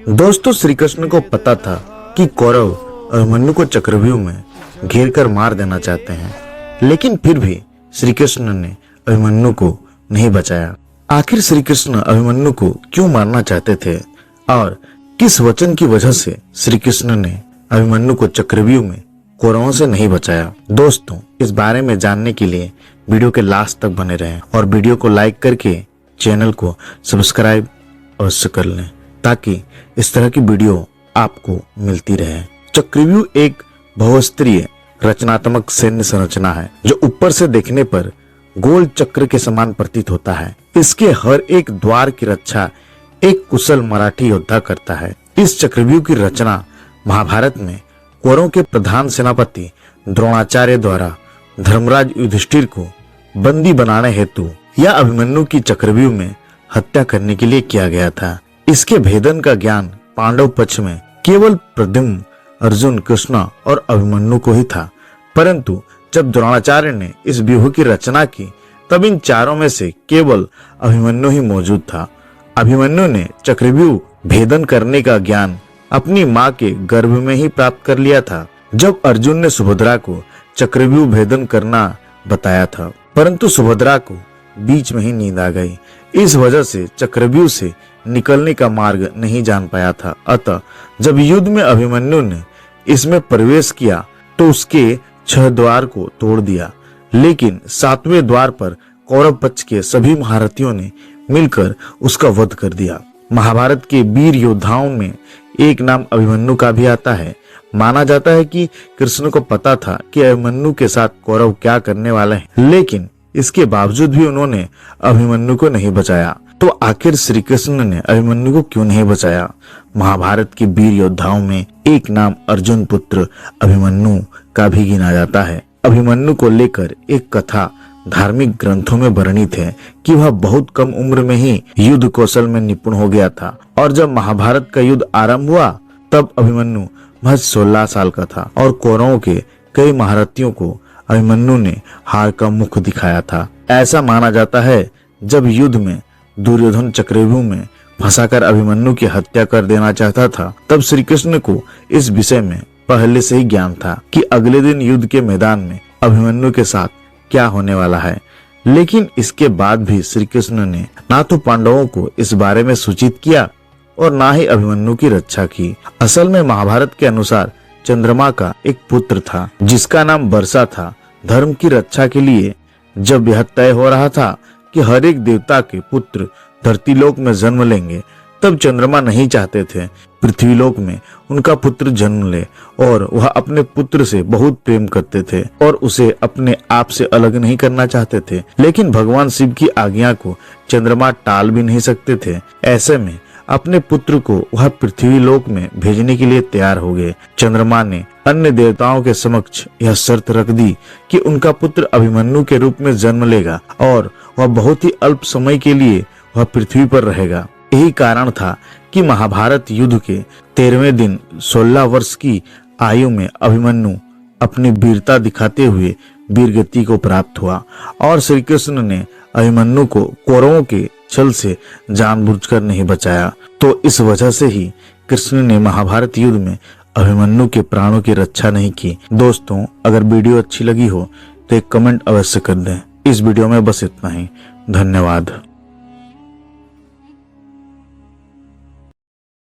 दोस्तों, श्री कृष्ण को पता था कि कौरव अभिमन्यु को चक्रव्यूह में घेर कर मार देना चाहते हैं, लेकिन फिर भी श्री कृष्ण ने अभिमन्यु को नहीं बचाया। आखिर श्री कृष्ण अभिमन्यु को क्यों मारना चाहते थे और किस वचन की वजह से श्री कृष्ण ने अभिमन्यु को चक्रव्यूह में कौरवों से नहीं बचाया? दोस्तों, इस बारे में जानने के लिए वीडियो के लास्ट तक बने रहें और वीडियो को लाइक करके चैनल को सब्सक्राइब अवश्य कर लें ताकि इस तरह की वीडियो आपको मिलती रहे। चक्रव्यूह एक बहुस्तरीय रचनात्मक सैन्य संरचना है जो ऊपर से देखने पर गोल चक्र के समान प्रतीत होता है। इसके हर एक द्वार की रक्षा एक कुशल मराठी योद्धा करता है। इस चक्रव्यूह की रचना महाभारत में कौरवों के प्रधान सेनापति द्रोणाचार्य द्वारा धर्मराज युधिष्ठिर को बंदी बनाने हेतु या अभिमन्यु की चक्रव्यूह में हत्या करने के लिए किया गया था। इसके भेदन का ज्ञान पांडव पक्ष में केवल प्रद्युम्न, अर्जुन, कृष्ण और अभिमन्यु को ही था, परंतु जब द्रोणाचार्य ने इस व्यूह की रचना की तब इन चारों में से केवल अभिमन्यु ही मौजूद था। अभिमन्यु ने चक्रव्यूह भेदन करने का ज्ञान अपनी मां के गर्भ में ही प्राप्त कर लिया था जब अर्जुन ने सुभद्रा को चक्रव्यूह भेदन करना बताया था, परंतु सुभद्रा को बीच में ही नींद आ गई। इस वजह से चक्रव्यूह से निकलने का मार्ग नहीं जान पाया था। अतः जब युद्ध में अभिमन्यु ने इसमें प्रवेश किया तो उसके 6 द्वार को तोड़ दिया, लेकिन 7वें द्वार पर कौरव पक्ष के सभी महारथियों ने मिलकर उसका वध कर दिया। महाभारत के वीर योद्धाओं में एक नाम अभिमन्यु का भी आता है। माना जाता है कि कृष्ण को पता था कि अभिमन्यु के साथ कौरव क्या करने वाले हैं, लेकिन इसके बावजूद भी उन्होंने अभिमन्यु को नहीं बचाया। तो आखिर श्री कृष्ण ने अभिमन्यु को क्यों नहीं बचाया? महाभारत के वीर योद्धाओं में एक नाम अर्जुन पुत्र अभिमन्यु का भी गिना जाता है। अभिमन्यु को लेकर एक कथा धार्मिक ग्रंथों में वर्णित है कि वह बहुत कम उम्र में ही युद्ध कौशल में निपुण हो गया था और जब महाभारत का युद्ध आरंभ हुआ तब अभिमन्यु महज 16 साल का था और कौरवों के कई महारथियों को अभिमन्यु ने हार का मुख दिखाया था। ऐसा माना जाता है जब युद्ध में दुर्योधन चक्रव्यूह में फंसाकर अभिमन्यु की हत्या कर देना चाहता था तब श्री कृष्ण को इस विषय में पहले से ही ज्ञान था कि अगले दिन युद्ध के मैदान में अभिमन्यु के साथ क्या होने वाला है, लेकिन इसके बाद भी श्री कृष्ण ने ना तो पांडवों को इस बारे में सूचित किया और ना ही अभिमन्यु की रक्षा की। असल में महाभारत के अनुसार चंद्रमा का एक पुत्र था जिसका नाम बर्षा था। धर्म की रक्षा के लिए जब यह तय हो रहा था कि हर एक देवता के पुत्र धरतीलोक में जन्म लेंगे तब चंद्रमा नहीं चाहते थे पृथ्वीलोक में उनका पुत्र जन्म ले और वह अपने पुत्र से बहुत प्रेम करते थे और उसे अपने आप से अलग नहीं करना चाहते थे, लेकिन भगवान शिव की आज्ञा को चंद्रमा टाल भी नहीं सकते थे। ऐसे में अपने पुत्र को वह पृथ्वीलोक में भेजने के लिए तैयार हो गए। चंद्रमा ने अन्य देवताओं के समक्ष यह शर्त रख दी कि उनका पुत्र अभिमन्यु के रूप में जन्म लेगा और वह बहुत ही अल्प समय के लिए वह पृथ्वी पर रहेगा। यही कारण था कि महाभारत युद्ध के 13वें दिन 16 वर्ष की आयु में अभिमन्यु अपनी वीरता दिखाते हुए वीरगति को प्राप्त हुआ और श्री कृष्ण ने अभिमन्यु को कौरवों के छल से जानबूझकर नहीं बचाया। तो इस वजह से ही कृष्ण ने महाभारत युद्ध में अभिमन्यु के प्राणों की रक्षा नहीं की। दोस्तों, अगर वीडियो अच्छी लगी हो तो एक कमेंट अवश्य कर दें। इस वीडियो में बस इतना ही। धन्यवाद।